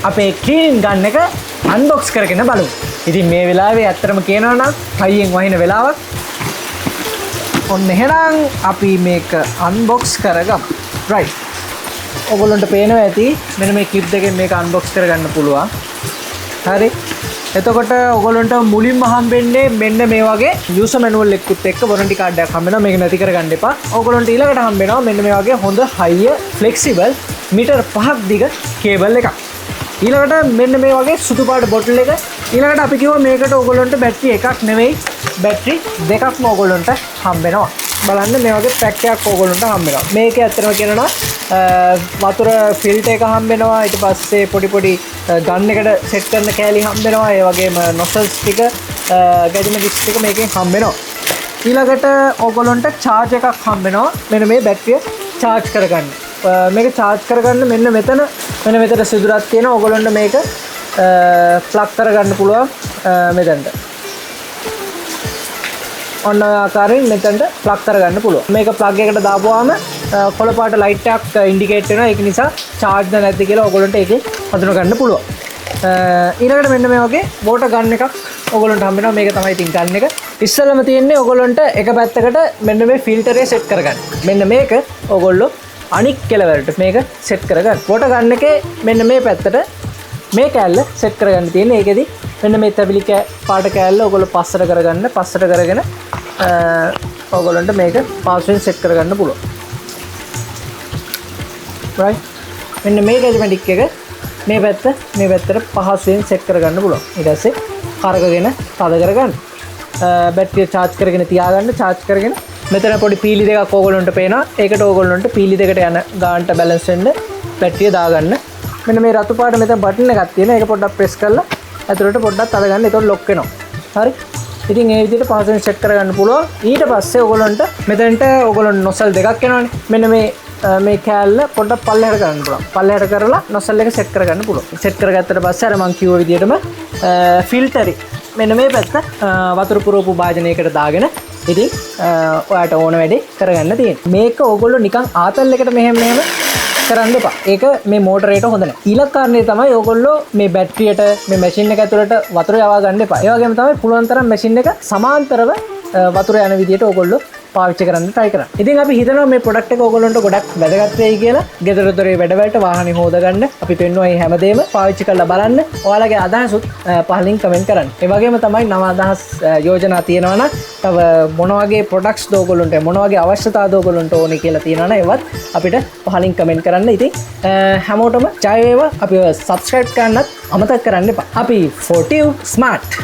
අපේ ක්ලීනින් ගන් එක අන්බොක්ස් කරගෙන බලමු. ඉතින් මේ වෙලාවේ ඇත්තටම කියනවා නම් හයියෙන් වහින වෙලාවක්. ඔන්න එහෙනම් අපි මේක අන්බොක්ස් කරගමු. right. ඔයගොල්ලන්ට පේනවා ඇති මෙන්න මේ කිප් එකෙන් මේක අන්බොක්ස් කරගන්න පුළුවන්. හරි. එතකොට ඔයගොල්ලන්ට මුලින්ම හම්බෙන්නේ මෙන්න මේ වගේ යූසර් මැනුවල් එකකුත් එක්ක වොරන්ටි කාඩ් එකක් හම්බ වෙනවා. මේක නැති කරගන්න එපා. ඔයගොල්ලන්ට ඊළඟට හම්බ වෙනවා මෙන්න මේ වගේ හොඳ හයිය ෆ්ලෙක්සිබල් මීටර් 5ක් දිග කේබල් එකක්. ඊළඟට මෙන්න මේ වගේ සුදු පාට බොටල් එක. ඊළඟට අපි කිව්වා මේකට ඔයගොල්ලන්ට බැටරි එකක් නෙවෙයි බැටරි දෙකක්ම ඔයගොල්ලන්ට හම්බ වෙනවා. බලන්න මේ වගේ පැක් එකක් ඔයගොල්ලන්ට හම්බ වෙනවා. මේකේ ඇත්තටම කියනවා වතුර ෆිල්ටර් එක හම්බ වෙනවා. ඊට පස්සේ පොඩි ගන් එකට සෙට් කරන කෑලි හම්බ වෙනවා. ඒ වගේම නොසල්ස් ටික ගැජමෙන්ට්ස් ටික මේකෙන් හම්බ වෙනවා. ඊළඟට ඔයගොල්ලන්ට charge එකක් හම්බ වෙනවා. මෙන්න මේ බැටරිය charge කරගන්න. මේක charge කරගන්න මෙන්න මෙතන සිදුරක් තියෙනවා. ඔයගොල්ලන්ට මේක plug කරගන්න පුළුවන් මෙතනට. ඔන්න ආකාරයෙන් මෙතනට plug කරගන්න පුළුවන්. මේක plug එකට දාපුවාම කොළ පාට light එකක් indicate වෙනවා. ඒක නිසා charge ද නැද්ද කියලා ඔයගොල්ලන්ට ඒකේ හඳුනා ගන්න පුළුවන්. ඊළඟට මෙන්න මේ වගේ water gun එකක් ඔයගොල්ලන්ට හම්බ වෙනවා. මේක තමයි ඉතින් gun එක. ඉස්සෙල්ලම තියෙන්නේ ඔයගොල්ලන්ට එක පැත්තකට මෙන්න මේ filter එක set කරගන්න. මෙන්න මේක ඔයගොල්ලෝ අනික් කෙලවරට මේක සෙට් කරගන්න. water gun එකේ මෙන්න මේ පැත්තට මේ කෑල්ල සෙට් කරගන්න තියෙන්නේ. ඒකෙදි මෙන්න මේ තැබිලි පාට කෑල්ල ඔයගොල්ලෝ පස්සට කරගන්න. පස්සට කරගෙන ඔයගොල්ලන්ට මේක පාස්වෙන් සෙට් කරගන්න පුළුවන්. right. මෙන්න මේ ගැජමැටික් එක මේ පැත්තට පහසුවෙන් සෙට් කරගන්න පුළුවන්. ඊට පස්සේ කරකගෙන තද කරගන්න. බැටරිය charge කරගෙන තියාගන්න. charge කරගෙන මෙතන පොඩි පීලි දෙකක් ඕගොල්ලන්ට පේනවා. ඒකට ඕගොල්ලන්ට පීලි දෙකට යන ගානට බැලන්ස් වෙන්න බැටරිය දාගන්න. මෙන්න මේ රතු පාට මෙතන බටන් එකක් තියෙනවා. ඒක පොඩ්ඩක් ප්‍රෙස් කරලා ඇතුළට පොඩ්ඩක් අද ගන්න. එතකොට ලොක් වෙනවා. හරි. ඉතින් මේ විදිහට පහසුවෙන් සෙට් කරගන්න පුළුවන්. ඊට පස්සේ ඕගොල්ලන්ට මෙතනට ඕගොල්ලන්ට නොසල් දෙකක් එනවනේ. මෙන්න මේ කෑල්ල පොඩ්ඩක් පල්ලෙහාට කරන්න පුළුවන්. පල්ලෙහාට කරලා නොසල් එක සෙට් කරගන්න පුළුවන්. සෙට් කරගත්තට පස්සේ අර මං කිව්ව විදිහටම ෆිල්ටරි මෙන්න මේ පැත්ත වතුර පුරවපු භාජනයකට දාගෙන ඉතින් ඔයාට ඕන වැඩේ කරගන්න තියෙනවා. මේක ඕගොල්ලෝ නිකන් ආතල් එකට මෙහෙම කරන්න එපා. ඒක මේ මෝටරේට හොඳ නැහැ. ඊළඟ කාරණේ තමයි ඕගොල්ලෝ මේ බැටරියට මේ මැෂින් එක ඇතුළට වතුර යවා ගන්න එපා. ඒ වගේම තමයි පුළුවන් තරම් මැෂින් එක සමාන්තරව වතුර යන විදිහට ඕගොල්ලෝ පාවිච්චි කරන්න try කරන්න. ඉතින් අපි හිතනවා මේ ප්‍රොඩක්ට් එක ඕගොල්ලන්ට ගොඩක් වැදගත් වෙයි කියලා. ගෙදර දොරේ වැඩවලට වාහනේ හොදගන්න අපි පෙන්වුවා මේ හැමදේම පාවිච්චි කරලා බලන්න. ඔයාලගේ අදහසුත් පහලින් කමෙන්ට් කරන්න. ඒ වගේම තමයි නව අදහස් යෝජනා තියෙනවා නම් තව මොන වගේ ප්‍රොඩක්ට්ස් ද ඕගොල්ලන්ට මොන වගේ අවශ්‍යතාවද ඕගොල්ලන්ට ඕනේ කියලා තියෙනවා නම් ඒවත් අපිට පහලින් කමෙන්ට් කරන්න. ඉතින් හැමෝටම ජය වේවා. අපිව subscribe කරන්නත් අමතක කරන්න එපා. අපි 40 smart